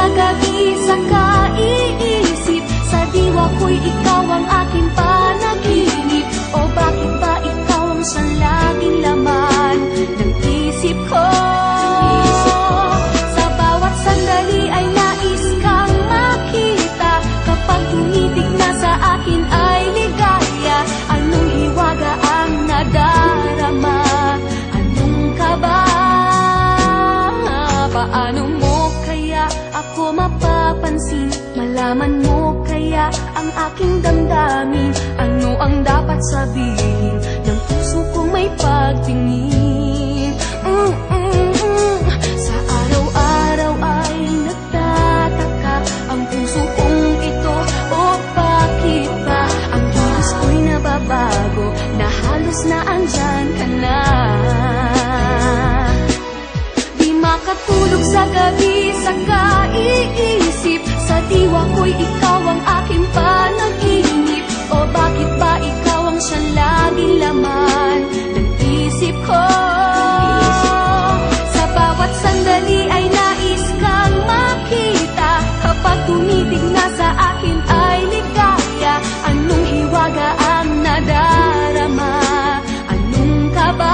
sa gabi, sa kaiisip, sa diwa ko'y ikaw ang aking panaginip. O bakit ba ikaw ang siyang laging laman ng isip ko? Sa bawat sandali ay nais kang makita. Kapag tumitig na sa akin ay ligaya. Anong hiwaga ang nadarama? Anong kaba? Paano mo kaya ako mapapansin? Malaman mo kaya ang aking damdamin? Ano ang dapat sabihin ng puso kong may pagtingin? Sa araw-araw ay nagtataka ang puso kong ito. O bakit ba ang kilos ko'y nababago na halos na andyan ka na? Di makatulog sa gabi, sa kaiisip, sa diwa ko'y ikaw ang aking panaginip. O bakit ba ikaw ang siyang laging laman ng isip ko? Sa bawat sandali ay nais kang makita. Kapag tumitig na sa akin ay ligaya. Anong hiwaga ang nadarama? Anong kaba?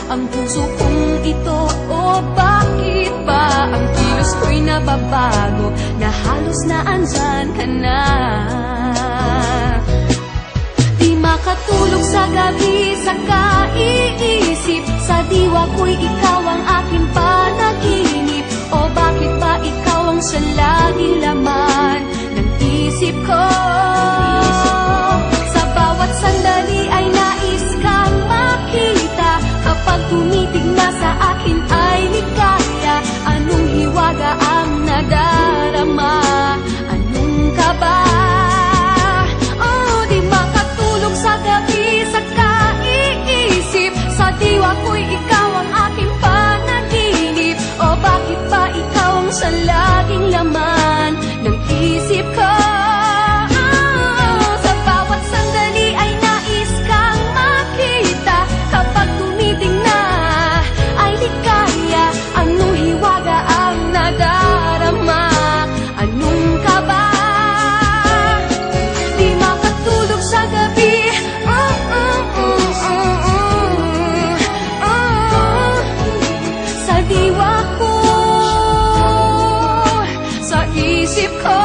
Ang puso kong ito, o bakit ba ang kilos ko'y nababago na halos na andyan ka na? Di makatulog sa gabi, sa kaiisip, sa diwa ko'y ikaw ang aking panaginip. O bakit ba ikaw ang siyang laging laman ng isip ko? Sa bawat sandali ay nais kang makita. Kapag tumitig na sa akin ay ligaya. Anong hiwaga ang nadarama? Anong kaba? Oh, di makatulog sa gabi, sa kaiisip, sa diwa ko'y ikaw ang aking panaginip. O bakit ba ikaw ang siyang laging laman ng isip ko? Sa bawat sandali ay nais kang makita. Kapag tumiting na ay ligaya. Anong hiwaga ang nadarama? Anong kaba? Di makatulog sa gabi, sa diwa ko, sa isip ko.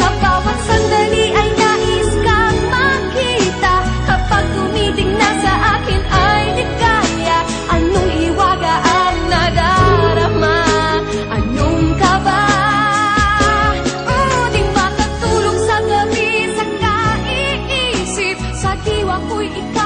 Sa bawat sandali ay nais kang makita. Kapag tumiting na sa akin ay ligaya. Anong hiwaga ang nadarama? Anong kaba? Di makatulog sa gabi, sa kaiisip, sa diwa ko'y ikaw